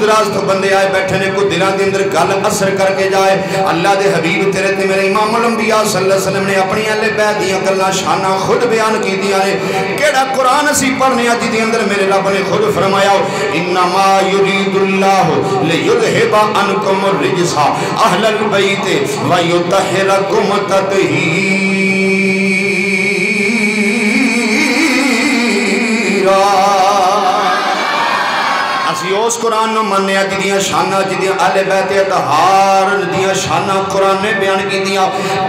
دراز تو بندے آئے بیٹھے نے کوئی دلان دے اندر گل اثر کر کے جائے اللہ دے حبیب تیرے تے میرے امام الانبیاء صلی اللہ علیہ وسلم نے اپنی اہل بیت دیاں گلاں شاناں خود بیان کی دیاں نے کیڑا قرآن اسی پڑھنے جی دے اندر میرے رب نے خود فرمایا انما یرید اللہ لیذھب عنکم الرجس اہل البیت ویطہرکم تطہیرا اسی اس قرآن نو منیا جدیاں شانہ جدیاں اہل بیت اطہار جدیاں شانہ قرآن نے بیان کی دیاں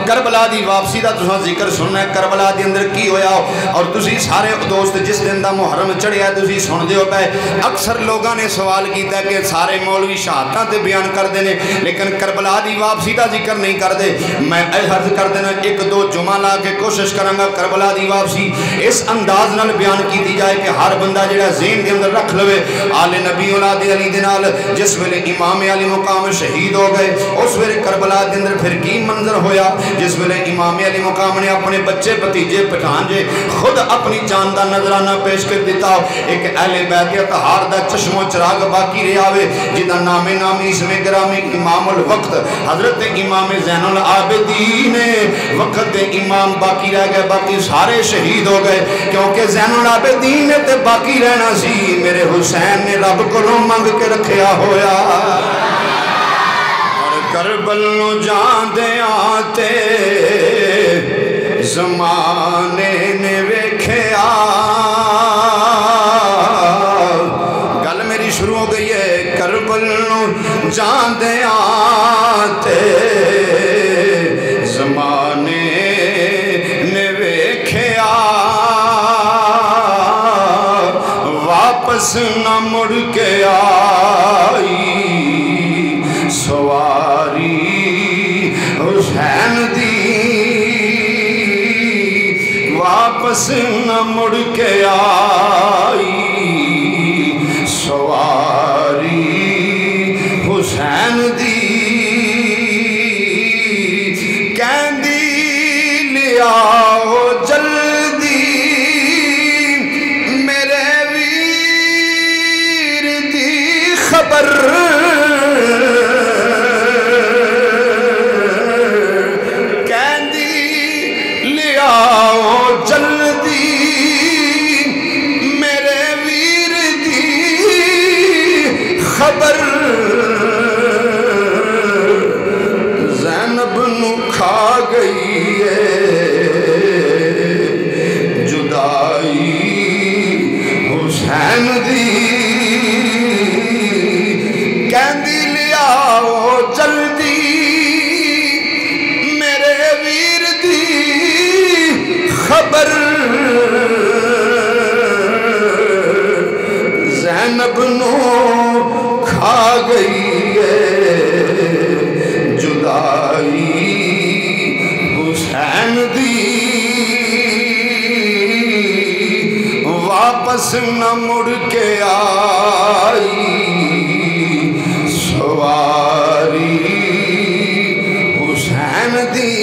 کربلا دی واپسی دا تساں ذکر سننا ہے کربلا دی اندر کی ہویا اور تسی سارے دوست جس دن دا محرم چڑھیا ہے تسی سن دیو پے اکثر لوگاں نے سوال کیتا ہے کہ سارے مولوی شہادتاں تے بیان کر دینے لیکن کربلا دی واپسی دا ذکر نہیں کر دے میں عرض کر دینا ایک دو جمعہ لا کے کوشش کروں گا کربلا دی واپسی اس انداز نال بیان کی جائے کہ ہر بندہ جڑا ذہن دے اندر رکھ لوے آل نبی اولاد علی دنال جس ویلے امام علی مقام شہید ہو گئے اس ویلے کربلا دے اندر پھر کی منظر ہویا جس ویلے امام علی مقام نے اپنے بچے بھتیجے پٹھانجے خود اپنی جان دا نظرانہ پیش کر دیتا ایک اہل بیت اطہار دا چشم و چراغ باقی رہاوے جدا نام نامی اسم گرامی امام الوقت حضرت امام زین العابدین وقت امام باقی رہ گئے باقی سارے شہید ہو گئے کیونکہ زین العابدین نے تے باقی رہنا سی میرے حسین نے رب کو منگ کے رکھیا ہویا اور کربل نو جان دے آتے زمانے نے ویکھیا گل میری شروع ہو گئی ہے کربل نو جان دے آتے زمانے نے ویکھیا واپس نہ مڑ کے آئی سواری حسین دی واپس نہ مڑ کے آئی سواری حسین دی کہندی لیاؤ جلدی میرے ویر دی خبر کہندی لیاؤ جلدی میرے ویر دی خبر زینب نو کھا گئی ہے جدائی حسین دی کہندی لیاؤ جلدی میرے ویر دی خبر زینب نو کھا گئی ہے جدائی حسین دی واپس نہ مڑ کے آئی سواری حسین دی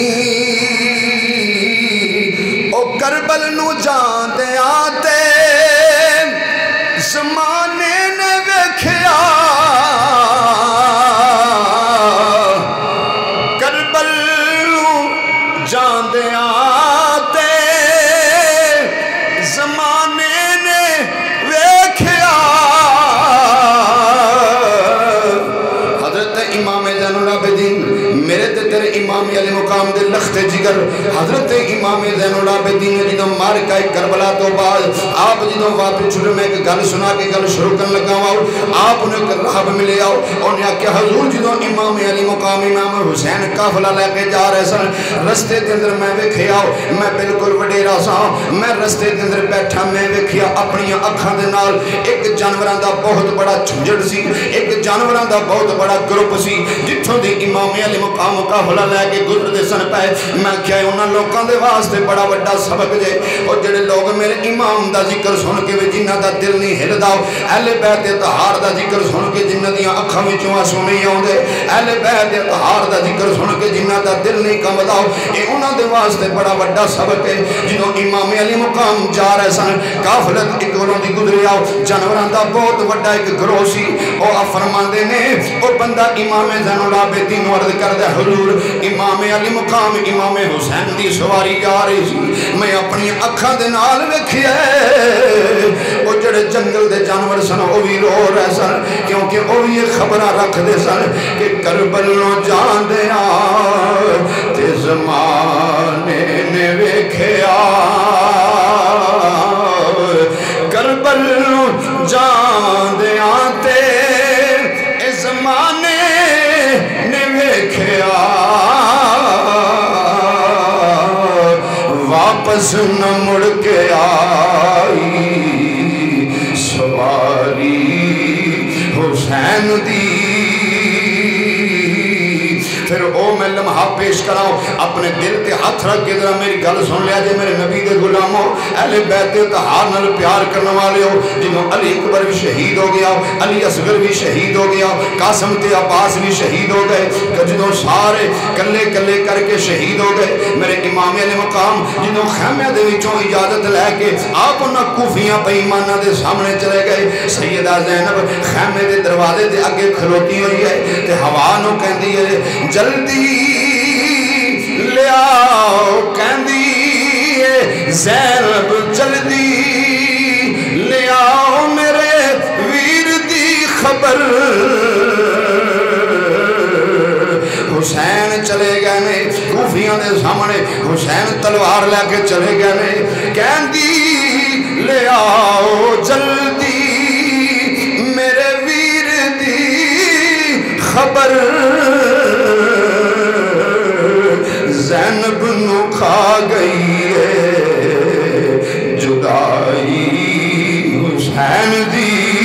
او کربل نو جان دے آتے زمانے نے ویکھیا کربل نو جان دے آتے زمانے نے ویکھیا حضرت امام زین العابدین میرے تے تیرے امام علی مقام دے لخت جگر حضرت امام زین العابدین نے جدوں مار کا کربلا تو بعد آپ جدوں واپس چھڑے میں ایک گل سنا کے گل شروع کرنے لگا آپ نے ایک راہب ملے آؤ انہیں کہا حضور جدوں امام علی مقام امام حسین قافلہ لے کے جا رہے سن رستے دے اندر میں ویکھیا میں بالکل وڈیرا سا میں رستے دے اندر بیٹھا میں ویکھیا اپنی اکھاں دے نال ایک جانوراں دا بہت بڑا جھنجڑ سی ایک جانوراں دا بہت بڑا گروپ سی جتھوں دی امام علی مقام قافلہ لے کے گزر دے سن پے میں کیا انہاں لوکاں دے واسطے بڑا بڑا سبق جے اور جڑے لوگ میرے امام دا ذکر سن کے وی جنہاں دا دل نہیں ہلدا اہل بیت اطہار دا ذکر سن کے جنہاں دیاں اکھاں وچوں آنسو نہیں اوندے اہل بیت اطہار دا ذکر سن کے جنہاں دا دل نہیں کمبدا اے انہاں دے واسطے بڑا بڑا سبق ہے جدوں امام علی مقام جا رہے سن قافلہ ایک گھروں دی گزریا جانوراں دا بہت بڑا ایک گروہ سی او فرمایا فرماندے نے او بندہ امام زین العابدین عرض کردہ حضور امام علی مقام امام حسین دی سواری جا رہی سی میں اپنی اکھاں دے نال ویکھیا او جڑے جنگل دے جانور سن او بھی رو رہے سن کیونکہ او بھی یہ خبراں رکھ دے سن کہ کربل نو جان دیا تے زمانے نے ویکھیا کربل نو جان دیا تے زمانے نے ویکھیا واپس نہ مڑ کے آئی سواری حسین دی پھر او میں لمحہ پیش کراؤں اپنے دل تے ہاتھ رکھ کے ذرا میری گل سن لیا جے میرے نبی دے غلاموں اہل بیت طہار نال پیار کرنے والے ہو جنہوں علی اکبر بھی شہید ہو گیا علی اصغر بھی شہید ہو گیا قاسم تے عباس بھی شہید ہو گئے جنہوں سارے کلے کلے کر کے شہید ہو گئے میرے امام علی مقام جنہوں خیمے دے وچوں اجازت لے کے آپ انہاں کوفیاں بے ایمانہ دے سامنے چلے گئے سیدہ زینب خیمے دے دروازے دے آگے کھلوتی ہوئی ہے تے ہوا نو کہندی ہے جلدی لے آؤ کہندی زینب جلدی لے آؤ میرے ویر دی خبر حسین چلے گئے نے کوفیاں دے سامنے حسین تلوار لے کے چلے گئے نے کہندی لے آؤ جلدی میرے ویر دی خبر زینب نو کھا گئی ہے جدائی حسین دی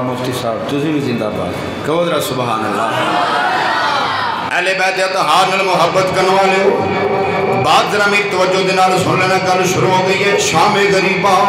مفتی صاحب تُسی بھی زندہ بات کہو ذرا سبحان اللہ اہل بیت طہار نال محبت کرنے والے ہو بات ذرا میری توجہ دے نال سن لینا گل شروع ہو گئی ہے شام غریباں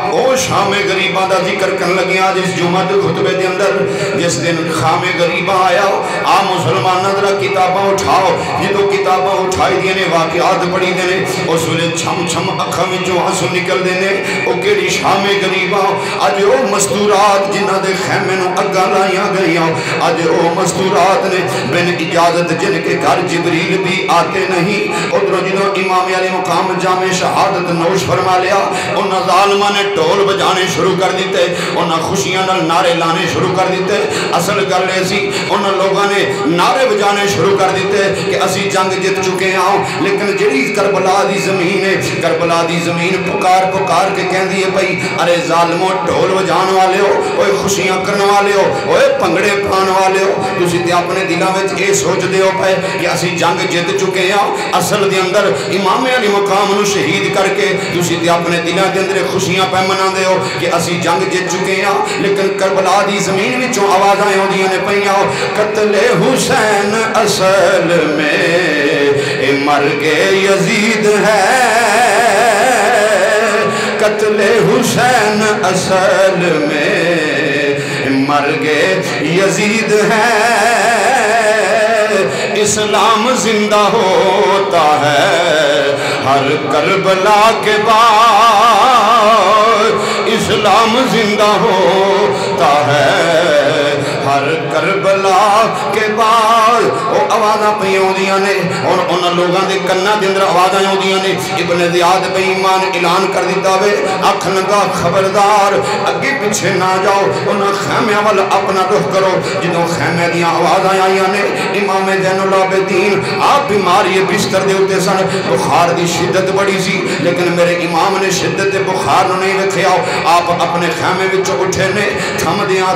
او شام غریباں دا ذکر کرن لگے آج اس جمعہ دے خطبے دے اندر جس دن خام غریباں آیا آ مسلمان ذرا کتاباں اٹھاؤ جدو کتاباں اٹھائی دینے واقعات پڑھی دینے اس ویلے چھم چھم اکھاں وچوں آنسو نکل دینے او کیڑی شام غریباں اج او مستورات جنہاں دے خیمے نو اگاں لائیاں گئیاں اج او مستورات نے بن اجازت جن کے گھر جبریل بھی آتے نہیں ادھر جدو امام علی مقام جامع شہادت نوش فرما لیا انہاں ظالماں نے ڈھول بجانے شروع کر دیتے انہاں خوشیاں نال نعرے لانے شروع کر دیتے اصل گل ایسی انہاں لوگاں نے نعرے بجانے شروع کر دیتے کہ اسی جنگ جت چکے ہیں لیکن جڑی کربلا دی زمین ہے کربلا دی زمین پکار پکار کے کہندی ہے بھئی ارے ظالموں ڈھول بجان والے ہو اوے خوشیاں کرنے والے ہو اوے پنگڑے پان والے ہو تسی تے اپنے دلاں وچ اے سوچ دے ہو پے کہ اسی جنگ جت چکے ہیں اصل دے اندر امام علی مقام نو شہید کر کے تسی تے اپنے دلاں دے اندر خوشیاں پہ منا دے ہو کہ اسی جنگ جت چکے ہیں لیکن کربلا دی زمین وچوں آوازاں ہوندیاں نے پئیاں قتل حسین اصل میں مرگ یزید ہے قتل حسین اصل میں مرگ یزید ہے اسلام زندہ ہوتا ہے ہر کربلا کے بعد اسلام زندہ ہوتا ہے ہر کربلا کے بعد وہ آوازاں پہ ہوندیاں نے اور انہاں لوگاں دے کناں دے اندر آوازاں ہوندیاں نے ابن زیاد بے ایمان اعلان کر دیتا وے آکھن لگا خبردار اگے پیچھے نہ جاؤ انہاں خیمے وال اپنا رخ کرو جدوں خیمے دیاں آوازاں آئیاں نے امام زین العابدین آپ بیماری بستر دے اوتے سن بخار دی شدت بڑی سی لیکن میرے امام نے شدت بخار نو نہیں ویکھیا آپ اپنے خیمے وچوں اٹھے نے تھم دیاں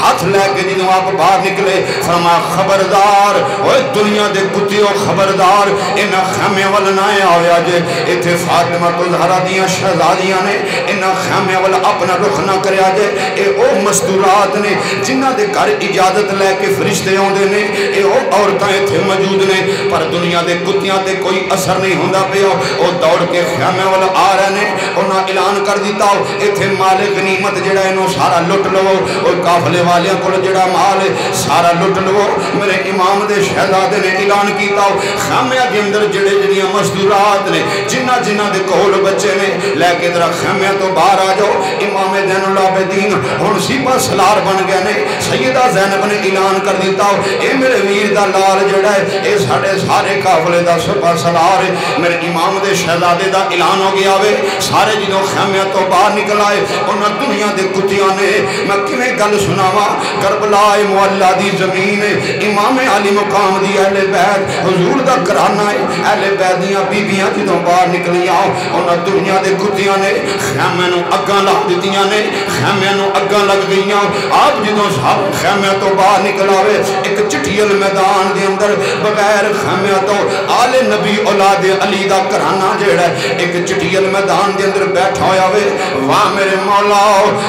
ہاتھ لے کے جنہوں آپ باہر نکلے فرمایا خبردار اوہ دنیا دے کتیوں خبردار انہاں خیمے وال نہ آیا جے ایتھے فاطمہ الزہرا دیاں شہزادیاں نے انہاں خیمے وال اپنا رخ نہ کریا جے اے او مستورات نے جنہاں دے گھر اجازت لے کے فرشتے ہوندے نے اے او دو عورتیں اتنے موجود نے پر دنیا دے کتیاں تے کوئی اثر نہیں ہوندا پیا او دوڑ کے خیمے والا آ رہے نے انہاں اعلان کر دیتا اتنے مال غنیمت جڑا انہوں سارا لٹ لو اور قافلے والیاں کو جڑا مال سارا لٹ لو میرے امام دے شہزادے نے اعلان کیتا خیمے کے اندر جڑے جڑیاں مزدورات نے جنہ جنہ دے کول بچے نے لے کے ذرا خیمے تو باہر آ جاؤ امام زین العابدین ہن سپہ سالار بن گئے نے سیدہ زینب نے اعلان کر دیتا اے میرے ویر دا لال جڑا ہے اے ساڑھے سارے قافلے دا سپہ سالار ہے میرے امام دے شہزادے دا اعلان ہو گیا وے سارے جنہوں خیمے تو باہر نکل آئے انہاں دنیا دے کتیاں نے میں کیویں گل سناواں کربلا معلّہ دی زمین امام علی مقام دی اہل بیت حضور دا گھرانہ ہے اہل بیت دیاں بیبیاں جدوں باہر نکلیاں انہاں دنیا دے کتیاں نے خیمے نوں اگاں لگ دتیاں نے خیمے نوں اگاں لگ گئیاں آپ جدوں صاحب خیمے تو باہر نکل آوے ایک چٹھیل میدان دے اندر بغیر خیمے تو آل نبی اولاد علی دا گھرانہ جڑا ہے ایک چٹھیل میدان دے اندر بیٹھا ہویا وے واہ میرے مولا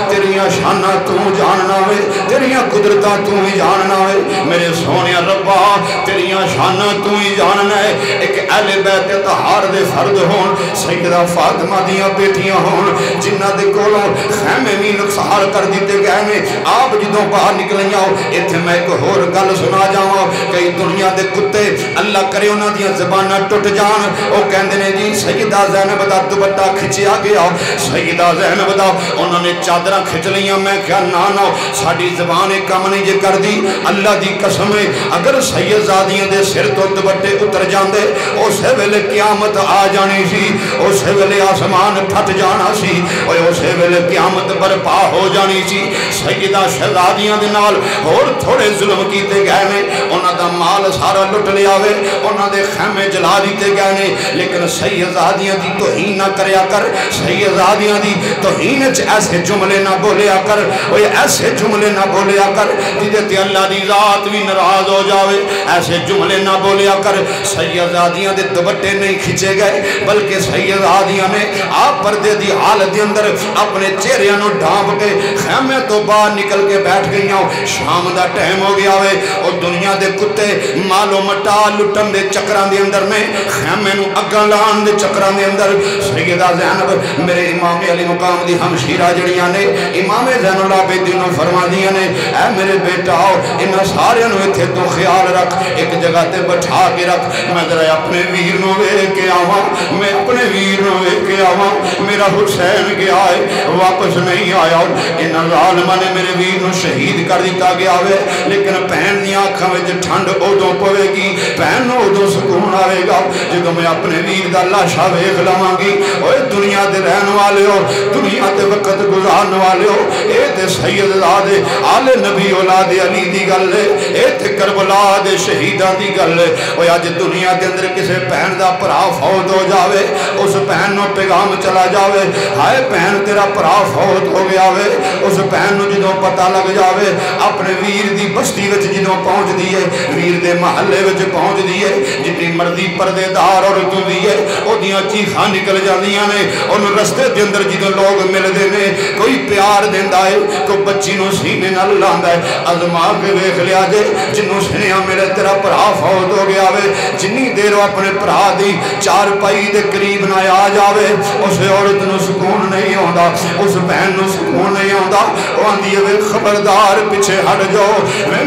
تیریاں شانہ تو جاننا وے تیریاں قدرتاں تو ہی جاننا وے میرے سونے ربا تیریاں شانہ تو ہی جاننا ہے ایک اہل بیت طہار دے فرد ہون سیدہ فاطمہ دیاں بیٹیاں ہون جنہ دے کولوں خیمے بھی نقصار کر دیتے گئے میں آپ جدوں باہر نکلیاں ایتھے میں ایک اور گل سنا جاواں کئی دنیا دے کتے اللہ کرے انہاں دیاں زباناں ٹوٹ جان او کہندے نے جی سیدہ زینب دا دوپٹہ کھچیا گیا سیدہ زینب دا انہوں نے چادراں کھچ لیاں میں کیا نانا ساڑی زبان کم نہیں جے کر دی اللہ دی قسم ہے اگر سیدزادیاں دے سر تو دوپٹے اتر جاندے اسے ویلے قیامت آ جانی سی اسے ویلے آسمان پھٹ جانا سی اسے ویلے قیامت برپا ہو جانی سی سیدہ شہزادیاں دے نال اور تھوڑے ظلم کیتے گئے نے انہاں دا مال سارا لٹ لیا وے انہاں دے خیمے جلا دیتے گئے نے لیکن سیدزادیاں دی توہین نہ کریا کر سیدزادیاں دی توہین وچ ایسے جملے نہ بولیا کر ایسے جملے نہ بولیا کر جدے اللہ دی ذات بھی ناراض ہو جاوے ایسے جملے نہ بولیا کر سیدزادیاں دے دوپٹے نہیں کھچے گئے بلکہ سیدزادیاں نے آپ پردے دی حالت دے اندر اپنے چہریاں نو ڈھانپ کے خیمے تو باہر نکل کے بیٹھ گئیاں شام دا ٹائم ہو گیا وے اور دنیا دے کتے مالو مٹا لٹن دے چکران دے اندر میں خیمے نو اگاں لان دے چکران دے اندر سیدہ زینب میرے امام علی مقام دی ہمشیرہ جڑیاں نے امام زین العابدین نے فرما دیا نے اے میرے بیٹا انہاں سارے نو ایتھے تو خیال رکھ ایک جگہ تے بٹھا کے رکھ میں ذرا اپنے ویر نو ویکھ کے آواں میں اپنے ویر نو ویکھ کے آواں میرا حسین گیا ہے واپس نہیں آیا انہاں ظالماں نے میرے ویر نو شہید کر دیتا گیا وے لیکن بہن دی آنکھاں وچ ٹھنڈ اودوں پوے گی بہن نو اودوں سکون آئے گا جدوں میں اپنے ویر دا لاشا ویکھ لواں گی اوے دنیا دے رہن والے ہو دنیا تے وقت گزارن والے ہو اے تے سیدزادے آل نبی اولاد علی دی گل ہے اے تے کربلا دے شہیداں دی گل ہے اوے اج دنیا دے اندر کسے بہن دا بھرا فوت ہو جاوے اس بہن نو پیغام چلا جاوے ہائے بہن تیرا بھرا فوت ہو گیا وے اس بہن نو جدوں پتہ لگ جاوے اپنے ویر دی بستی وچ جدوں پہنچ دیے ویر دے محلے وچ پہنچ دیے جتنی مرضی پردے دار عورت دیے او دیاں چیخاں نکل جاندیاں نے ان رستے دے اندر جدوں لوگ ملدے نے کوئی پیار دیندا ہے کوئی بچی نو سینے نال لاندا ہے ازما کے ویکھ لیا جے جنوں سنیا میرے تیرا بھرا فوت ہو گیا وے جنی دیر اپنے بھرا دی چار پائی دے قریب نہ آ جاوے اس عورت نو سکون نہیں ہوندا اس بہن نو سکون نہیں ہوندا او آندی ہے خبردار پیچھے ہٹ جاؤ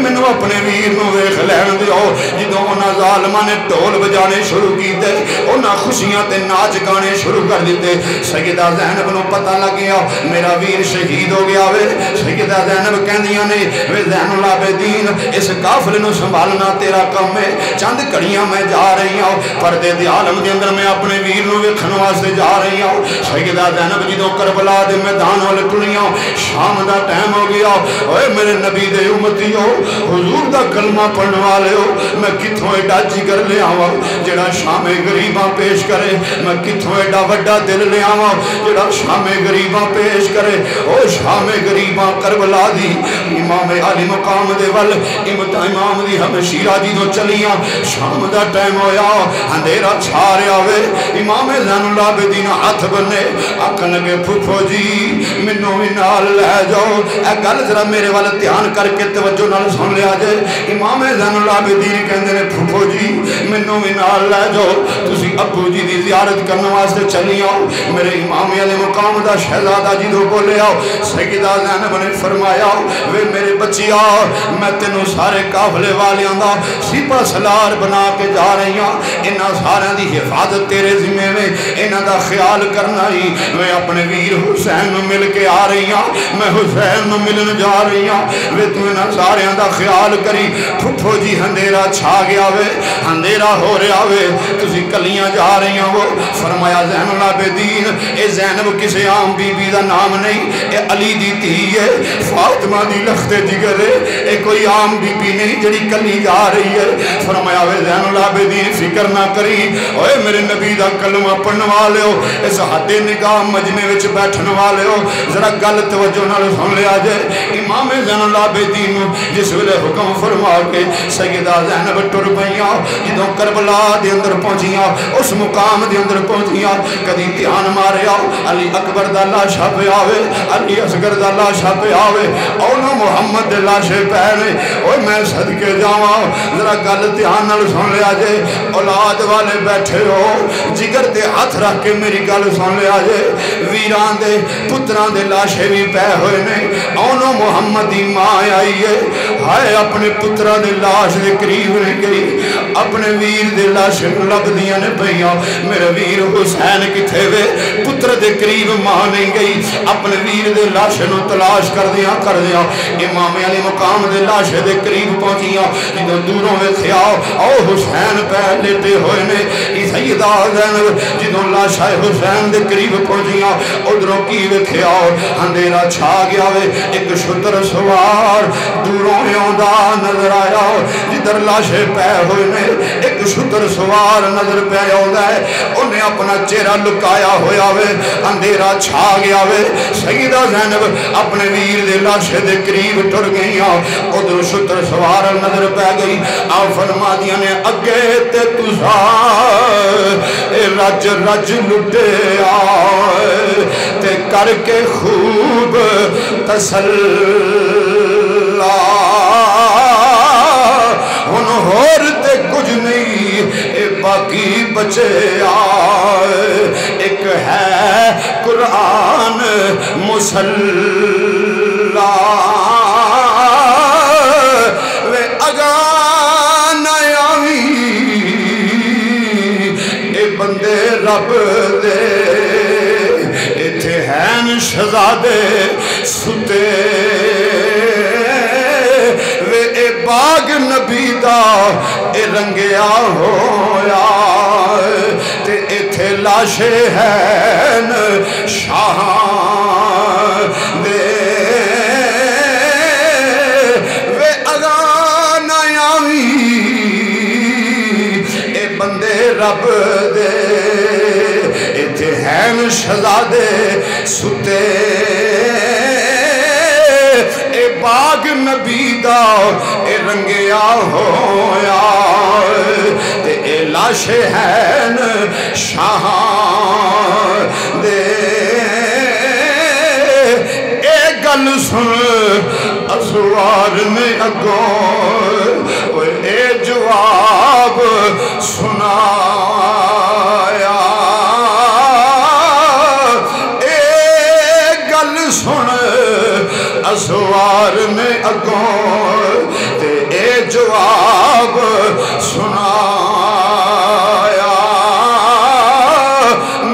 مینوں اپنے ویر نو ویکھ لین دیو جدوں انہاں ظالماں نے ڈھول بجانے شروع کیتے انہاں خوشیاں تے ناچ گانے شروع کر دیتے سیدہ زینب نو پتہ لگ گیا میرا ویر شہید ہو گیا وے سیدہ زینب کہندیاں نے وے زین العابدین اس قافلے نو سنبھالنا تیرا کم ہے چند گھڑیاں میں جا رہی ہوں پردے دی عالم دے اندر میں اپنے ویر نو ویکھن واسطے جا رہی ہوں سیدہ زینب جدوں کربلا دے میدان ول ٹریاں شام دا ٹائم ہو گیا اوے میرے نبی دے امتیو حضور دا کلمہ پڑھن والے ہو میں کتھوں ایڈا جگر لے آواں جڑا شام غریباں پیش کرے میں کتھوں ایڈا وڈا دل لے آواں جڑا شام غریباں پیش کرے او شام غریباں کربلا دی امام علی مقام دے ول امام دی بی ہمشیرہ جی تو چلیاں شام دا ٹائم ہویا اندھیرا چھا رہا وے امام زین العابدین ہاتھ بنے آکھن لگے پھپھو جی منوں بھی نال لے جاؤ اے گل ذرا میرے والا دھیان کر کے توجہ نال سن لیا جائے امام زین العابدین کہندے نے پھپھو جی منوں بھی نال لے جاؤ تسی ابو جی دی زیارت کرنے واسطے چلی آؤ میرے امام علی مقام دا شہزادہ جی دو کو لے آؤ سیدہ زینب نے فرمایا وے میرے بچیا میں تینوں سارے قافلے والیاں دا سپہ سالار بنا کے جا رہی ہوں انہاں سارے دی حفاظت تیرے ذمہ میں انہاں دا خیال کرنا ہی میں اپنے ویر حسین میں مل کے آ رہی ہوں میں حسین میں ملن جا رہی ہوں وے تو انہاں سارے دا خیال کری پھپھو جی اندھیرا چھا گیا وے اندھیرا ہو رہا وے تسی کلیاں جا رہی ہوں وہ فرمایا زین العابدین اے زینب کسے عام بی بی دا نام نہیں اے علی دی تھی ہے فاطمہ دی لخت جگر ہے اے کوئی عام بی بی نہیں جڑی کلی جا رہی ہے فرمایا وے زین العابدین فکر نہ کری اوے میرے نبی دا کلمہ پڑھن والے ہو اس حد نگاہ مجمع وچ بیٹھن والے ہو ذرا گل توجہ نال سن لیا جائے امام زین العابدین جس ویلے حکم فرما کے سیدہ زینب ٹر پئیاں جدوں کربلا دے اندر پہنچیاں اس مقام دے اندر پہنچیاں کدی دھیان ماریا علی اکبر دا لاشا پہ آوے علی اصغر دا لاشا پہ آوے اونا محمد دے لاشے پہنے اوہ میں صدقے جاواں ذرا گل دھیان نال سن لیا جے اولاد والے بیٹھے ہو جگر دے ہاتھ رکھ کے میری گل سن لیا جے ویران دے پتران دے لاشے بھی پہ ہوئے نہیں اونا محمد دی ماں آئی ہے ہائے اپنے پتران دے لاش دے قریب نہیں گئی اپنے ویر دے لاشے لب دیاں نے پہیاں میرے ویر حسین کی تھے وے پتر دے قریب ماں نہیں گئی اپنے ویر دے لاشے نو تلاش کر دیا امام علی مقام دے لاشے دے قریب پہنچیاں جدوں دوروں میں تھیاؤ او حسین پہ لیتے ہوئے نے سیدہ زینب جدوں لاشہ حسین دے قریب پہنچیاں ادھروں کی وے تھیاؤ اندھیرا چھا گیا وے ایک شتر سوار دوروں میں آدھا نظر آیا جدر لاشے پہ ہوئے نے ایک شتر سوار نظر پہ آدھا ہے انہیں اپنا چہرہ لکایا ہویا وے اندھیرا چھا گیا وے سیدہ زینب اپنے ویر دے لاشے دے قریب ٹر گئیاں ادھر شتر سوار نظر پہ گئی آپ فرما دیا نے اگے تے تُسا رج رج لٹے آئے تے کر کے خوب تسلہ ان ہور تے کچھ نہیں اے باقی بچے آئے ایک ہے قرآن مسلح وے اگان آئی اے بندے رب دے ایتھے ہیں شہزادے ستے وے اے باغ نبی دا اے رنگیا ہویا تے ایتھے لاشے ہیں شاہاں دے وے اگان آئی اے بندے رب دے ایتھے ہیں شہزادے ستے اے باغ نبی دا اے رنگیا ہویا تے اے لاشے ہیں شاہاں دے اے گل سن اسوار نے اگوں اے جواب سنایا اے گل سن اسوار نے اگوں تے اے جواب سنایا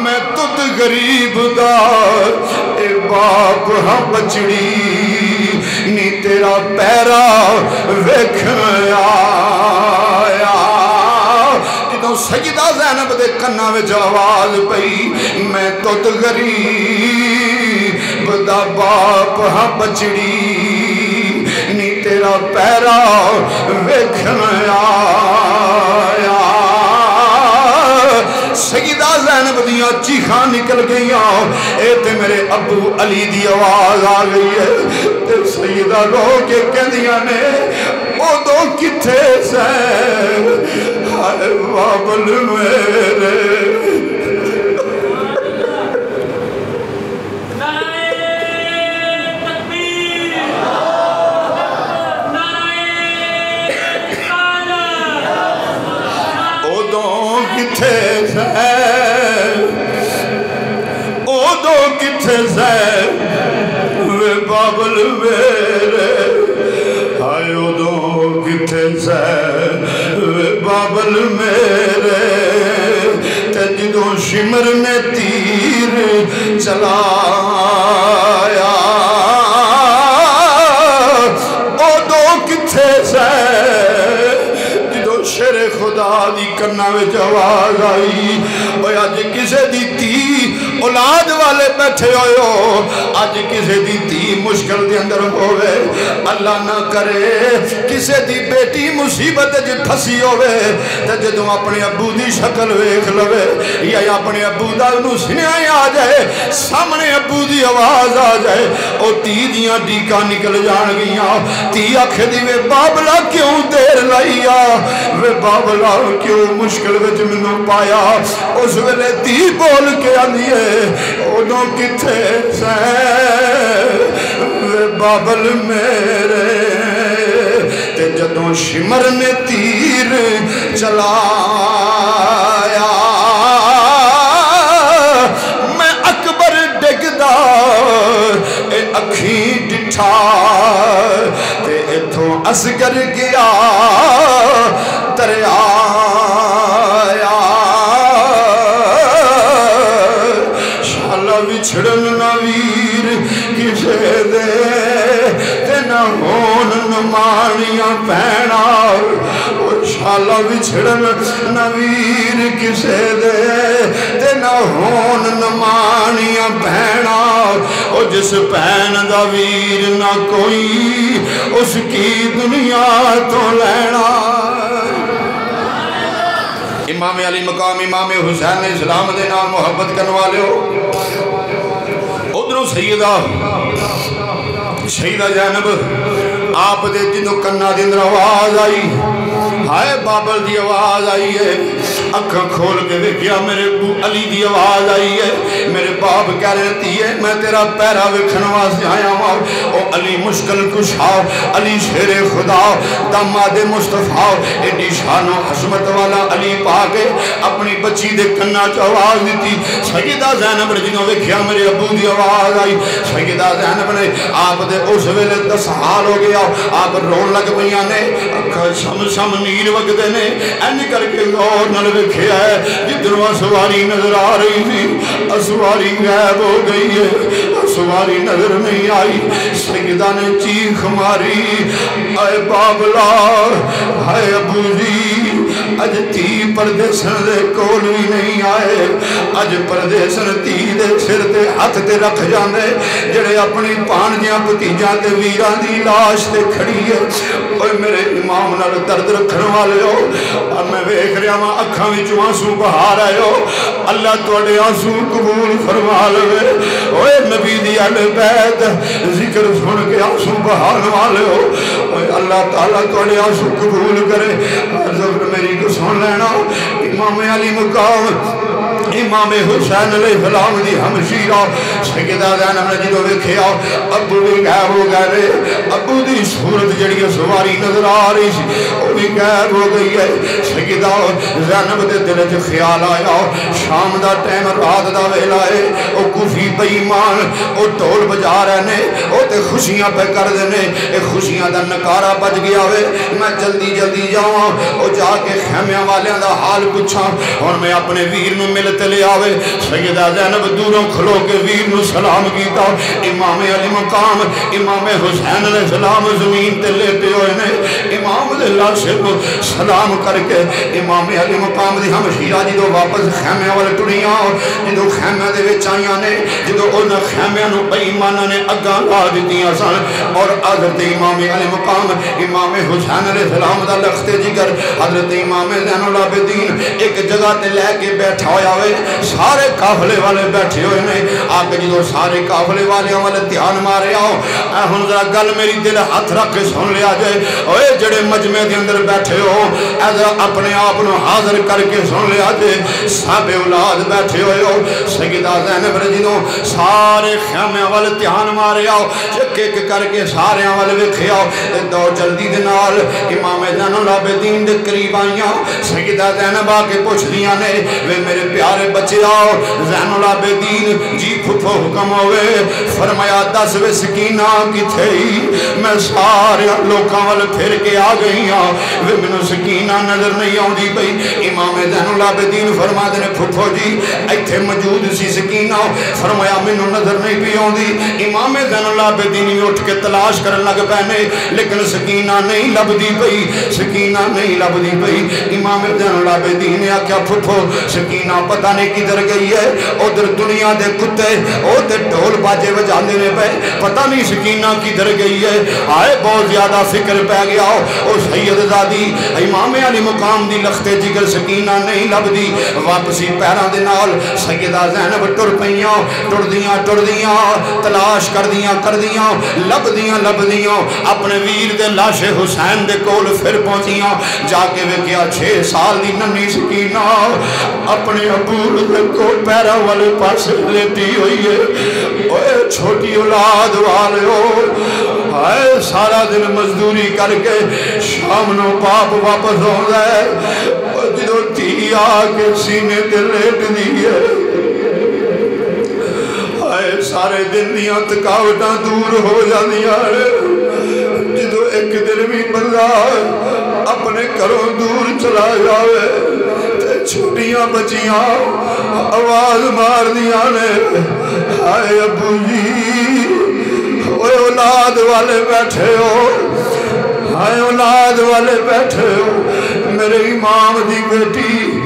میں تُد غریب دا اے باپ ہاں بچڑی نی تیرا پیرا ویکھن آیا جدوں سیدہ زینب دے کنا وچ آواز پئی میں تُد غریب دا باپ ہاں بچڑی نی تیرا پیرا ویکھن آیا سیدہ زینب دیاں چیخاں نکل گئیاں اے تے میرے ابو علی دی آواز آ گئی ہے تے سیدہ رو کے کہندیاں نے او دو کتھے سے ہائے بابل میرے کتھے سے وے بابل میرے ہائے ادوں کتھے سے وے بابل میرے تے جدوں شمر نے تیر چلایا ادوں کتھے سے شیر خدا دی کرنا میں آواز آئی اوہ آج کسے دی تی اولاد والے بیٹھے ہوئے ہو آج کسے دی تی مشکل دے اندر ہوئے اللہ نہ کرے کسے دی بیٹی مصیبت جی پھسی ہوئے تے جدوں اپنے ابو دی شکل ویکھ لوے یا اپنے ابو دا انہوں سنیاں آ جائے سامنے ابو دی آواز آ جائے او تی دیاں ڈیکا نکل جان گیاں تی آکھے دی وے بابلا کیوں دیر لائیا وے بابلا کیوں مشکل وچ منوں پایا اس ویلے تی بول کے آنیے اونوں کتھے سے وے بابل میرے تے جدوں شمر نے تیر چلایا میں اکبر ڈگدا اے اکھیں ڈٹھا تے اتھوں اصغر گیا دریا شالا وچھڑن نہ ویر کسے دے تے نہ ہون نمانیاں پہنا شالا وچھڑن نہ ویر کسے دے تے نہ ہون نمانیاں پہنا او جس پہن دا ویر نہ کوئی اس کی دنیا تو لینا امام علی مقام امام حسین اسلام دے نام محبت کرنے والے ہو ادھروں سیدہ زینب آپ دے جنہوں کنہ دن آواز آئی ہائے بابل دی آواز آئی ہے اکھاں کھول کے دیکھیا میرے ابو علی دی آواز آئی ہے میرے باپ کہہ رہتی ہے میں تیرا پیرا وکھنوا سے آیا ہوں او علی مشکل کشاؤ علی شیر خدا داماد مصطفیٰ ایڈی شان و حسمت والا علی پاکے اپنی بچی دے کنہ چ آواز دیتی سیدہ زینب نے جنہوں دیکھیا میرے ابو دی آواز آئی سیدہ زینب نے آپ دے اس ویلے 10 سال ہو گیا آپ رون لگ پئیاں نے اکھاں شم نیر وگدے نے این کر کے غور نہ ویکھیا ہے جدھروں سواری نظر آ رہی تھی سواری غائب ہو گئی ہے سواری نظر نہیں آئی سیدہ نے چیخ ماری اے بابلا اے ابو جی اج تی پردیسن دے کول بھی نہیں آئے اج پردیسن تی دے سر تے ہاتھ تے رکھ جاندے جڑے اپنی پانجیاں بھتیجاں تے ویراں دی لاش تے کھڑی ہے اوے میرے امام نال درد رکھن والے ہو اور میں ویکھ رہا ہاں اکھاں وچوں آنسو بہا رہے ہو اللہ تواڈے آنسو قبول فرما لے اوے نبی دی اہل بیت ذکر سن کے آنسو بہان والے ہو اوے اللہ تعالیٰ تواڈے آنسو قبول کرے ذکر میری کو سن لینا امام علی مقام امام حسین علیہ السلام دی ہمشیرہ سیدہ زینب نے جدوں ویکھیا ابو بھی غائب ہو گئے ابو دی صورت جڑی سواری نظر آ رہی سی وہ بھی غائب ہو گئی ہے سیدہ زینب دے دل وچ خیال آیا شام دا ٹائم رات دا ویلا ہے او کوفی بے ایمان او ڈھول بجا رہے نے او تے خوشیاں پہ کر دینے اے خوشیاں دا نکارا بج گیا وے میں جلدی جلدی جاواں او جا کے خیمیاں والیاں دا حال پوچھاں اور میں اپنے ویر نو ملتے لے آوے سیدہ زینب دوروں کھلو کے ویر نو سلام کیتا امام علی مقام امام حسین علیہ السلام زمین تے لیٹے ہوئے نے امام دے لاشے کو سلام کر کے امام علی مقام دی ہمشیرہ جدو واپس خیمے والے ٹڑیاں جدو خیمے دے وچ آئیاں نے جدو انہاں خیمے نو بے ایماناں نے اگاں لا دتیاں سن اور حضرت امام علی مقام امام حسین علیہ السلام دا لخت جگر حضرت امام زین العابدین ایک جگہ تے لے کے بیٹھا ہویا ہوئے سارے قافلے والے بیٹھے ہوئے نے آگے جدو سارے قافلے والے والے دھیان مارے آؤ اے ہن ذرا گل میری دل ہاتھ رکھ کے سن لیا جائے اوے جڑے مجمع دے اندر بیٹھے ہو اے ذرا اپنے آپ نو حاضر کر کے سن لیا جائے سب اولاد بیٹھے ہوئے ہو سیدہ زینب رضی سارے خیمے والے دھیان مارے آؤ ایک ایک کر کے سارے والے ویکھے آؤ دو جلدی دے نال امام زین العابدین دے قریب آئیاں سیدہ زینب آ کے پوچھ دیاں نے وے میرے پیارے بچے آؤ زین العابدین جی پھپھو حکم ہوئے فرمایا دس وے سکینہ کتھے ہی میں سارے لوکاں والے پھر کے آ گئی ہاں وے منو سکینہ نظر نہیں آؤں دی بھئی امام زین العابدین فرما دے پھپھو جی ایتھے موجود سی سکینہ فرمایا منو نظر نہیں پی آؤں دی امام زین العابدین اٹھ کے تلاش کرن لگ پہنے لیکن سکینہ نہیں لب دی پئی سکینہ نہیں لب دی پئی امام زین العابدین نے کیا پھپھو سکینہ پتہ نہیں کدھر گئی ہے ادھر دنیا دے کتے ادھر ڈھول باجے بجانے نے پہ پتہ نہیں سکینہ کدھر گئی ہے آئے بہت زیادہ فکر پہ گیا او سید زادی امام علی مقام دی لختے جگر سکینہ نہیں لب دی واپسی پیران دے نال سیدہ زینب ٹر پئیاں ٹر دیاں تلاش کر دیاں لب دیاں اپنے ویر دے لاش حسین دے کول پھر پہنچیاں جا کے ویکھیا 6 سال دی ننھی سکینہ اپنے ابو دے کول پیرا والے پاس لیٹی ہوئی ہے اوے چھوٹی اولاد والے ہو ہائے سارا دن مزدوری کر کے شام نو باپ واپس ہوندا ہے جدو تھی آ کے سینے تے لیٹ دی ہے سارے دن دیاں تکاوٹاں دور ہو جاندیاں جدو ایک دن بھی بندہ اپنے گھروں دور چلا جاوے تے چھوٹیاں بچیاں آواز مار دیاں نے ہائے ابو جی اوے اولاد والے بیٹھے ہو ہائے اولاد والے بیٹھے ہو میرے امام دی بیٹی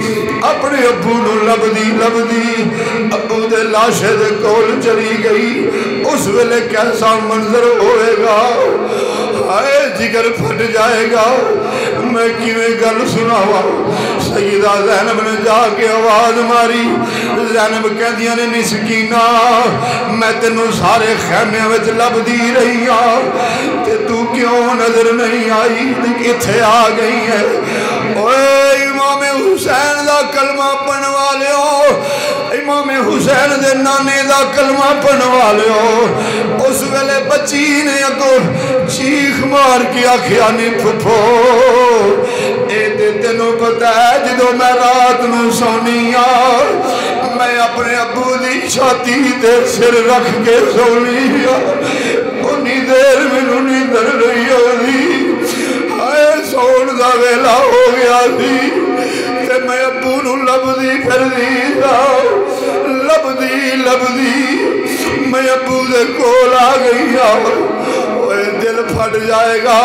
اپنے ابو نو لب دی ابو دے لاشے دے کول چلی گئی اس ویلے کیسا منظر ہوئے گا آئے جگر پھٹ جائے گا میں کیویں گل سناوا سیدہ زینب نے جا کے آواز ماری زینب کہہ دیا نے سکینہ میں تینوں سارے خیمے وچ لب دی رہی ہاں تے تو کیوں نظر نہیں آئی کتھے آ گئی ہے اوے امام حسین دا کلمہ پڑھن والے ہو امام حسین دے نانے دا کلمہ پڑھن والے ہو اس ویلے بچی نے اگو چیخ مار کے آکھیا نہیں پھپھو اے تے تینوں پتہ ہے جدو میں رات نو سونی میں اپنے ابو دی چھاتی تے سر رکھ کے سونی انہی دیر میں انہی در رہی ہوئی آئے سون دا ویلا ہو گیا تھی تے میں ابو نو لب دی پھر دی لب دی میں ابو دے کول آ گئی اوے دل پھٹ جائے گا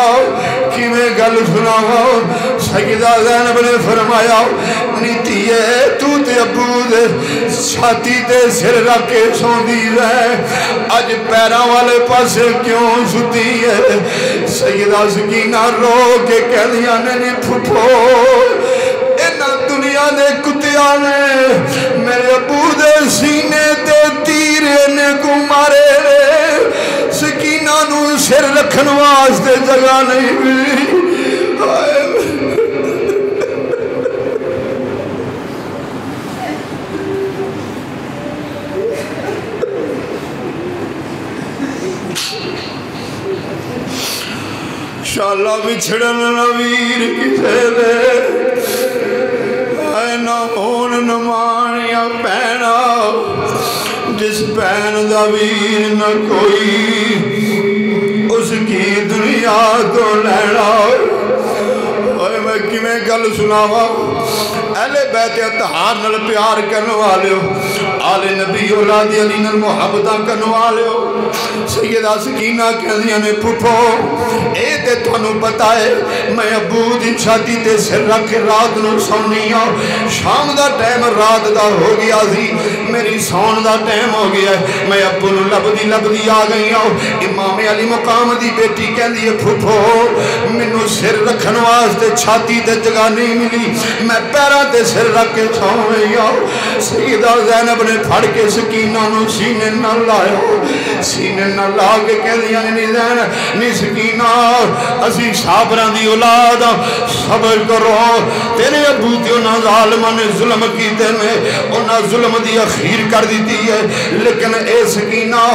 کیویں گل سناواں سیدہ زینب نے فرمایا نیتی ہے تو تے ابو دے چھاتی تے سر رکھ کے سوندی رہے اج پیراں والے پاسے کیوں ستی ہے سیدہ سکینہ رو کے کہہ دیا نے پھپھو دنیا دے کتیاں نے میرے ابو دے سینے تے تیرے نے کو مارے سکینہ نو سر رکھن واسطے جگہ نہیں ملی شالا بچھڑن نویر کسے دے نہ ہون نمانیاں پہنا جس پہن دا ویر نہ کوئی اس کی دنیا تو لینا میں کیویں گل سناواں اہل بیت اطہار نال پیار کرنے والے ہو آل نبی اولاد علی نال محبتاں کرنوا لیو سیدہ سکینہ کہندیاں نے پھپھو اے تے تانوں پتہ ہے میں ابو دی چھاتی تے سر رکھ کے رات نو سونی ہوں شام دا ٹائم رات دا ہو گیا سی میری سون دا ٹائم ہو گیا ہے میں ابو نو لبدی آ گئی ہوں امام علی مقام دی بیٹی کہندی ہے پھپھو مینوں سر رکھن واسطے چھاتی تے جگہ نہیں ملی میں پیراں تے سر رکھ کے سو گئی ہوں سیدہ زینب نے پھڑ کے سکینہ نو سینے نہ لایا سینے نہ لا کے کہندیاں نے زینب نی سکینہ اسی صابراں دی اولاد صبر کرو تیرے ابو تے انہاں ظالماں نے ظلم کیتے نے انہاں ظلم دی اخیر کر دیتی ہے لیکن اے سکینہ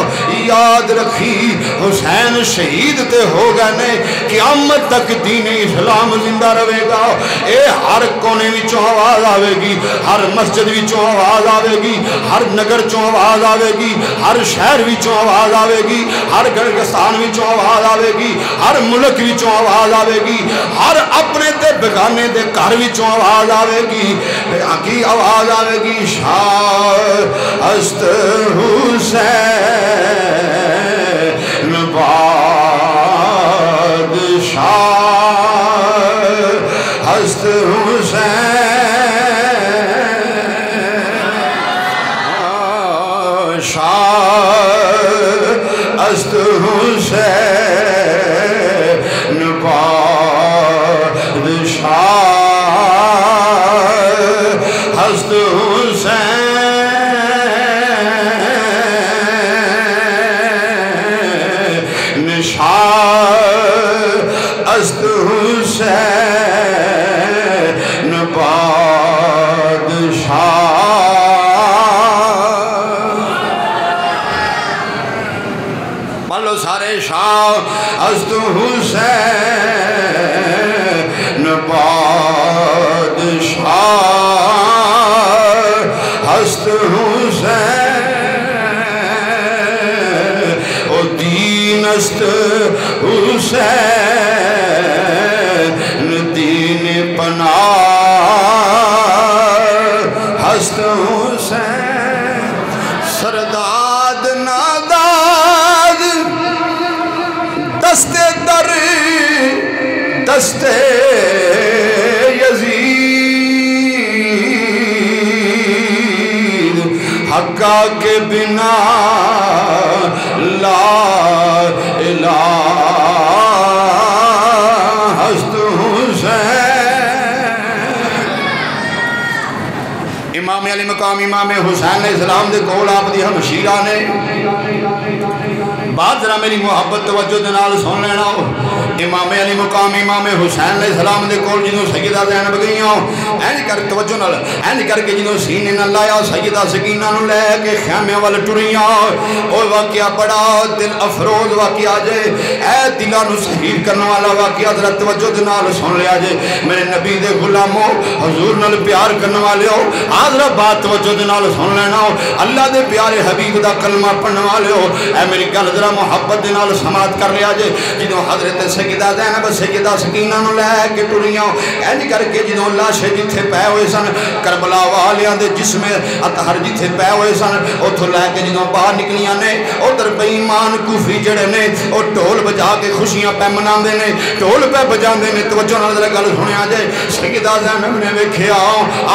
یاد رکھی حسین شہید تے ہو گئے نے قیامت تک دین اسلام زندہ رہے گا اے ہر کونے وچوں آواز آوے گی ہر مسجد وچوں آواز آوے گی ہر نگر چوں آواز آوے گی ہر شہر وچوں آواز آوے گی ہر گرگستان وچوں آواز آوے گی ہر ملک وچوں آواز آوے گی ہر اپنے تے بگانے دے گھر وچوں آواز آوے گی کی آواز آوے گی شاہ است حسین بادشاہ است حسین شاہ است حسین بادشاہ است حسین شاہ است حسین بادشاہ بولو سارے شاہ است حسین بادشاہ است حسین او دین است حسین دین پناہ است حسین سرداد ناداد دست در دست یزید حقا کے بنا لا الہ است حسین امام علی مقام امام حسین علیہ السلام دے کول آپ دی ہمشیرہ نے بات ذرا میری محبت توجہ دنال سن لینا ہو امام علی مقام امام حسین علیہ السلام دے کول جنہوں سیدہ زینب گئی ہوں اینج کر توجہ نال اینج کر کے جنہوں سینے نہ لایا سیدہ سکینہ نو لے کے خیمے وال ٹریاں او واقعہ بڑا دل افروز واقعہ جے اے دلاں نو شہید کرنے والا واقعہ ذرا توجہ دنال سن لیا جے میرے نبی دے غلاموں حضور نال پیار کرنے والے ہو ذرا بات توجہ دنال سن لینا ہو اللہ دے پیارے حبیب دا کلمہ پڑھنے والے ہو اے میری گل ذرا محبت دنال سماعت کر لیا جے جنہوں حضرت سیدہ زینب سیدہ سکینہ نو لے کے ٹریاں اینج کر کے جنہوں لاشے جتھے پے ہوئے سن کربلا والیاں دے جسم اطہر جتھے پے ہوئے سن اتھو لے کے جنہوں باہر نکلیاں نے ادھر بے ایمان کوفی جڑے نے او ڈھول بجا کے خوشیاں پہ مناندے نے ڈھول پہ بجاندے نے توجہ نال ذرا گل سنیا جے سیدہ زینب نے ویکھیا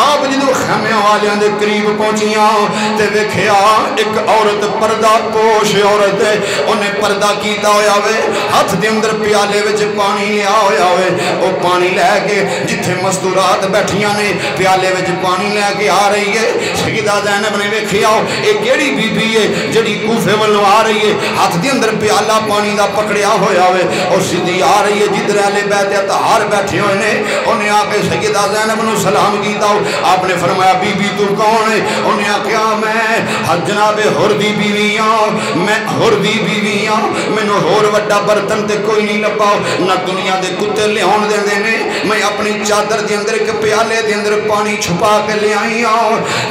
آپ جنہوں خیمے والیاں دے قریب پہنچیاں تے ویکھیا ایک عورت پردہ پوش عورت ہے انہیں پردہ کیتا ہویا ہوئے ہاتھ دے اندر پیالے وچ پانی لیا ہویا ہوئے او پانی لے کے جتھے مستورات بیٹھیاں نے پیالے وچ پانی لے کے آ رہی ہے سیدہ زینب نے ویکھیا ایک کیڑی بی بی ہے جڑی کوفے والوں آ رہی ہے ہاتھ دے اندر پیالہ پانی دا پکڑیا ہویا ہوئے اور سیدھی آ رہی ہے جدھر اہل بیت اطہار بیٹھے ہوئے نے انہیں آ کے سیدہ زینب نو سلام کیتا ہو آپ نے فرمایا بی بی تو کون ہے انہیں آکھیا میں جناب ہر دی بیویاں میں ہر دی بیویاں میں نو ہور وڈا برتن تے کوئی نہیں ربا نہ دنیا دے کتے لیاؤن دے دینے میں اپنی چادر دے اندر ایک پیالے دے اندر پانی چھپا کے لے آئی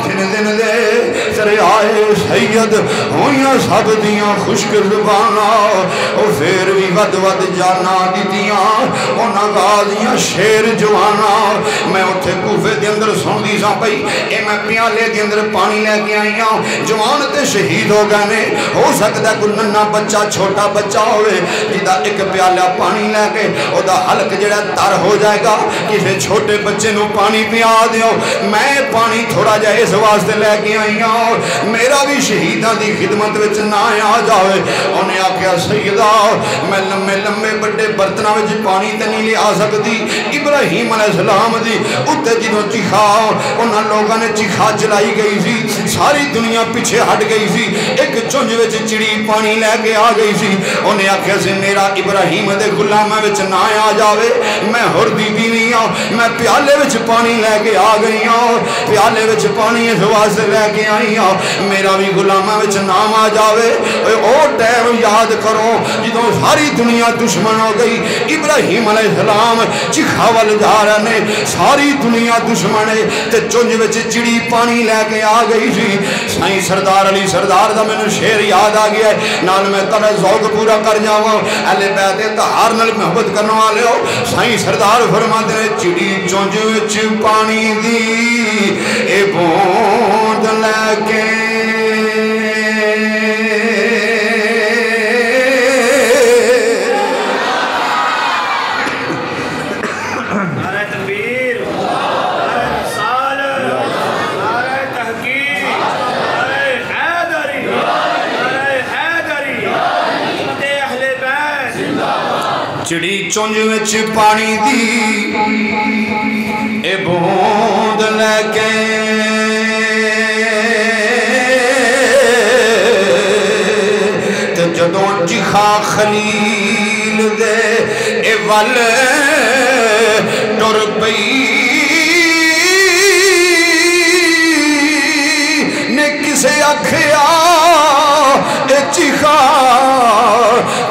جن دن دے تیرے آئے سید ہویاں سب دیاں خوشک زبانا اور پھر بھی ود ود جانا دیتیاں اونا غازیاں شیر جوانا میں اتھے کوفے دے اندر سن دی سا پئی اے میں پیالے دے اندر پانی لے کے آئی جوان تے شہید ہو گئے نے ہو سکتا ہے کوئی ننا بچہ چھوٹا بچہ ہوئے جدا ایک پیالہ پانی لے کے او دا حلق جڑا تر ہو جائے گا کسے چھوٹے بچے نو پانی پیا دیو میں پانی تھوڑا جائے اس واسطے لے کے آئی میرا بھی شہیدہ دی خدمت وچ نہ آ جاوے انہیں آکھیا سیدہ میں لمبے لمبے بڑے برتنہ وچ پانی تے نہیں لے آ سکتی ابراہیم علیہ السلام دی اتے جنہوں چکھا انہاں لوگاں نے چکھا چلائی گئی سی ساری دنیا پیچھے ہٹ گئی سی ایک چونج وچ چڑی پانی لے کے آ گئی سی انہیں آکھیا سے میرا ابراہیم دے غلامہ وچ نہ آ جاوے میں ہر دی بیوی ہوں میں پیالے وچ پانی لے کے آ گئی ہوں پیالے وچ پانی اس واسطے لے کے آئی ہوں میرا بھی غلامہ وچ نام آ جاوے او ٹائم یاد کرو جدوں ساری دنیا دشمن ہو گئی ابراہیم علیہ السلام چکھاول جا رہے نے ساری دنیا دشمن ہے تے چونج وچ چڑی پانی لے کے آ گئی سی سائیں سردار علی سردار دا میں نے شعر یاد آ گیا ہے نال میں ترہ ذوق پورا کر جاواں اہل بیت طہار نال محبت کرنے والے ہو سائیں سردار فرماتے ہیں چڑی چونج وچ پانی دی اے بوند لے کے چڑی چونج وچ پانی دی اے بوند لے کے تے جدوں چکھا خلیل دے اے ول ٹر پئی نے کسے آکھیا اے چکھا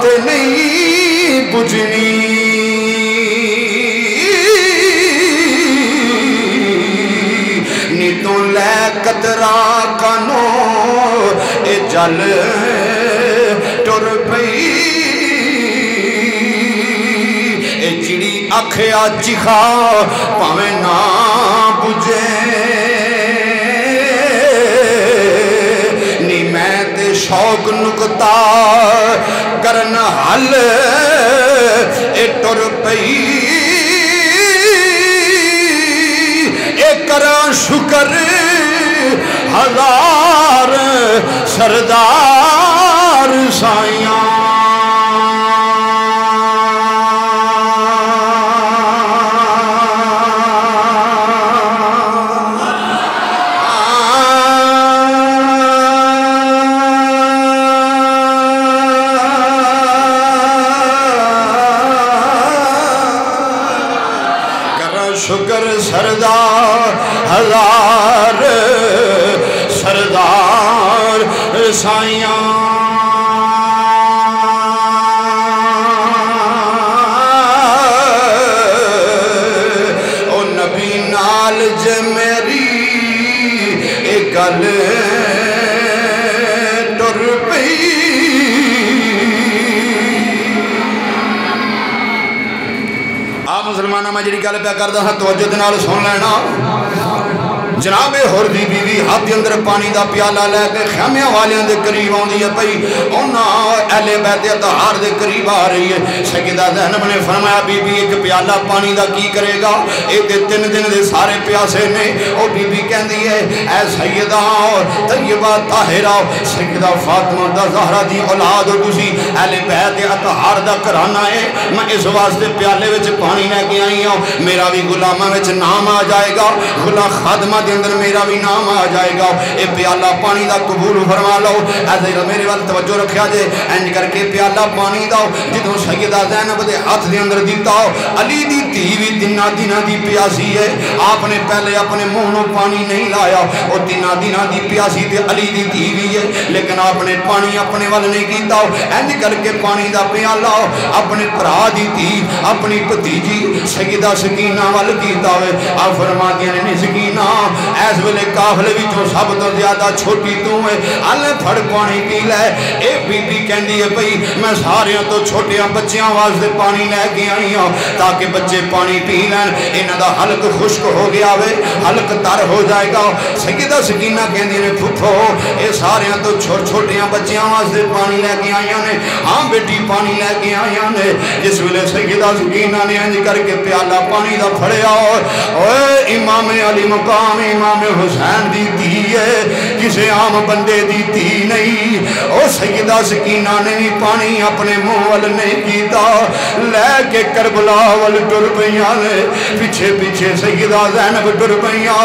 تے نہیں بجنی نی تو لے قطرہ کنو اے جل ٹر پئی اے چڑی آکھیا چکھا پاویں نہ بجے نی میں تے شوق نکتا کرن حل اے ٹر پئی اے کران شکر ہزار سردار سائیاں شکر سردار ہزار سردار سائیاں او نبی نال جے میری ایک گل ٹر پئی آپ مسلمانہ میں جڑی گل پہ کردا ہاں توجہ نال سن لینا جناب ہور دی بیوی ہاتھ دے اندر پانی دا پیالہ لے کے خیمیاں والیاں دے قریب آندی ہے پئی اونا اہل بیت طہار دے قریب آ رہی ہے سیدہ زینب نے فرمایا بی بی ایک پیالہ پانی دا کی کرے گا ایک دن دے سارے پیاسے نے او بی بی کہندی ہے اے سیدہ طیبہ طاہرہ سیدہ فاطمہ دا زہرہ دی اولاد ہو تسی اہل بیت طہار دا کرانہ ہے میں اس واسطے پیالے وچ پانی لے کے آئی ہوں میرا بھی غلامہ وچ نام آ جائے گا غلام خادمہ دے اندر میرا بھی نام آ جائے گا. اے پیالہ پانی دا قبول فرما لو. ایسے میرے وال توجہ رکھیا جے. انج کر کے پیالہ پانی دا جدوں سیدہ زینب دے ہاتھ دے اندر دیتا علی دی دھی بھی تینا دناں دی پیاسی ہے. آپ نے پہلے اپنے منہ پانی نہیں لایا. او تینا دناں دی پیاسی تے علی دی دھی بھی ہے, لیکن آپ نے پانی اپنے وال نہیں کیتا. انج کر کے پانی دا پیالہ اپنے بھرا دی دھی اپنی بھتیجی سیدہ سکینہ وال کیتا ہوئے. آپ فرماتے ہیں سکینہ اس ویلے قافلے وچوں سب تو زیادہ چھوٹی تو ہے, اللہ پھڑ پانی پی لے. اے بی بی کہندی ہے بھئی میں ساریاں تو چھوٹیاں بچیاں واسطے پانی لے کے آئی ہوں تاکہ بچے پانی پی لین. انہاں دا حلق خشک ہو گیا وے, حلق تر ہو جائے گا. سیدہ سکینہ کہندی نے پھپھو اے ساریاں تو چھوٹیاں بچیاں واسطے پانی لے کے آئی نے. ہاں بیٹی پانی لے کے آئی نے. جس ویلے سیدہ سکینہ نے انج کر کے پیالہ پانی دا پھڑیا اوے امام علی مقام امام حسین دی دھی ہے, کسے عام بندے دی دھی نہیں. او سیدہ سکینہ نے بھی پانی اپنے منہ وال نہیں کیتا, لے کے کربلا وال ٹر پئیاں نے. پیچھے پیچھے سیدہ زینب ٹر پئیاں.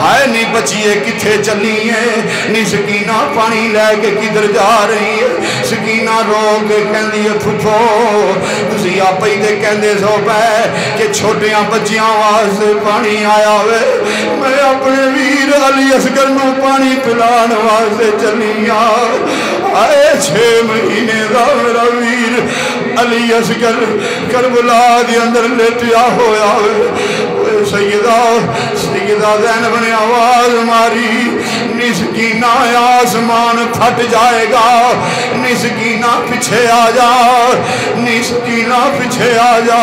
ہائے نی بچیے کتھے چلی ہے, نی سکینہ پانی لے کے کدھر جا رہی ہے. سکینہ رو کے کہندی ہے پھپھو تسی آپ ہی تے کہندے سو پے کہ چھوٹیاں بچیاں واسطے پانی آیا ہوئے. میں اپنے ویر علی اصغر نو پانی پلان واسطے چلی آئے 6 مہینے دا میرا ویر علی اصغر کربلا دی اندر لیٹیا ہویا ہوئے. سیدہ زینب نے آواز ماری نسکینہ آسمان پھٹ جائے گا, نسکینہ پیچھے آ جا, نسکینہ پیچھے آ جا.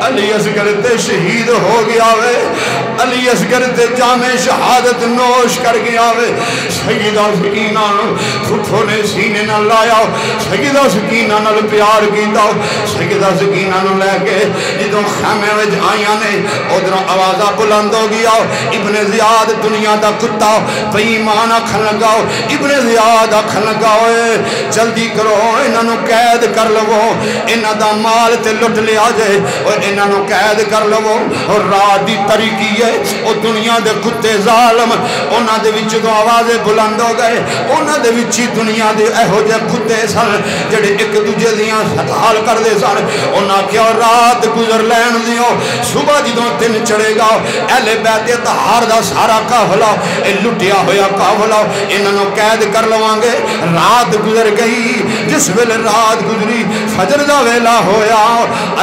علی اصغر تے شہید ہو گیا وے, علی اصغر تے جام شہادت نوش کر گیا وے. سیدہ سکینہ پھپھو نے سینے نہ لایا, سیدہ سکینہ نال پیار کیتا. سیدہ سکینہ نو لے کے جدوں خیمے وچ آئیاں نے ادھروں آوازہ بلند ہو گیا. ابن زیاد دنیا دا کتا بے ایمان آکھن لگا, ابن زیاد آکھن لگا جلدی کرو انہاں نو قید کر لو, انہاں دا مال تے لٹ لیا جائے اور انہاں نو قید کر لو. اور رات دی طریقی ہے او دنیا دے کتے ظالم انہاں دے وچ تو آوازیں بلند ہو گئے. انہاں دے وچ دنیا دے ایہو جے کتے سن جڑے ایک دوجے دیاں ہتال کر دے سن. انہاں کیا رات گزر لین دیو, صبح جدوں دن چڑھے گا اہل بیت طہار دا سارا قافلہ اے لٹیا ہویا قافلہ انہاں نو قید کر لواں گے. رات گزر گئی, جس ویلے رات گزری فجر دا ویلا ہویا.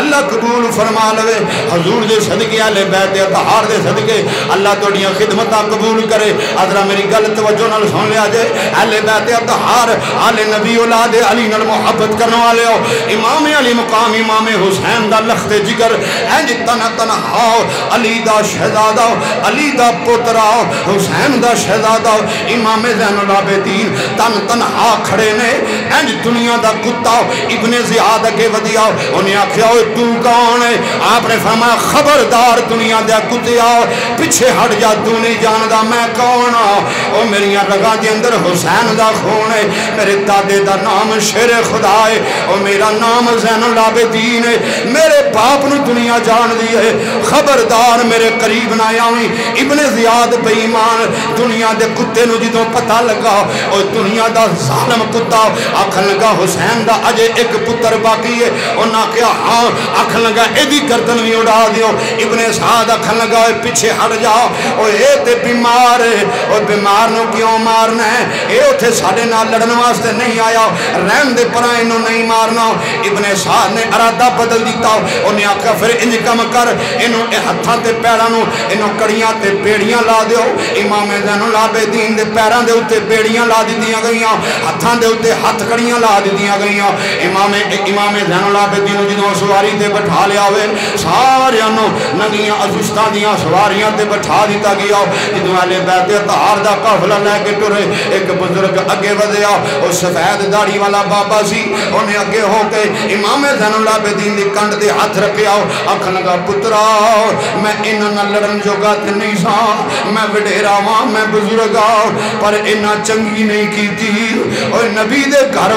اللہ قبول فرما لوے حضور دے صدقے اہل بیت طہار دے صدقے اللہ تہاڈیاں خدمتاں قبول کرے. ادرا میری گل توجہ نال سن لیا جے. اہل بیت طہار آل نبی اولاد علی نال محبت کرنے والے ہو. امام علی مقام امام حسین دا لخت جگر انج تنہا علی دا شہزادہ علی دا پوترا حسین دا شہزادہ امام زین العابدین تنہا کھڑے نے. انج دنیا دا کتا ابن زیاد کے ودیا انہیں آکھیا تو کون ہے. آپ نے فرمایا خبردار دنیا دے کتیا پیچھے ہٹ جا, تو نہیں جاندا میں کون ہاں. او میری رگاں دے اندر حسین دا خون ہے, میرے دادے دا نام شیر خدا ہے, او میرا نام زین العابدین ہے, میرے باپ نو دنیا جان دی ہے. خبردار میرے قریب نہ آویں. ابن زیاد بے ایمان دنیا دے کتے نو جدوں پتہ لگا او دنیا دا ظالم کتا آکھن لگا حسین دا اجے ایک پتر باقی ہے. انہاں کہا ہاں, آکھن لگا ایدی گردن بھی اڑا دیو. ابن سعد آکھن لگا پیچھے ہٹ جا, او اے تے بیمار ہے, اور بیمار نو کیوں مارنا ہے, اے اوتھے ساڈے نال لڑن واسطے نہیں آیا, رہن دے پرا اینو نہیں مارنا. ابن سعد نے ارادہ بدل دیتا, انہیں آکھا پھر انج کم کر اینو اے ہتھاں تے پیراں نو اینو کڑیاں تے بیڑیاں لا دیو. امام زین العابدین دے پیراں دے اوتے بیڑیاں لا دتیاں گئیاں, ہتھاں دے اوتے ہتھ کڑیاں لا دتیاں گئیاں. امام زین العابدین جدوں سواری تے بٹھا لیا ہوئے ساریاں نو ننگیاں ازشتاں دیاں سواریاں تے بٹھا دیتا گیا. جدوں اہل بیت طہار دا قافلہ لے کے ٹرے ایک بزرگ اگے ودیا, او سفید داڑھی والا بابا سی, انہیں اگے ہو کے امام زین العابدین دی کنڈ دے ہاتھ رکھیا. آکھن لگا پترا میں انہاں نال لڑن جوگا تے نہیں سا, میں وڈیرا واں, میں بزرگ ہاں, پر انہاں چنگی نہیں کیتی. اور نبی دے گھر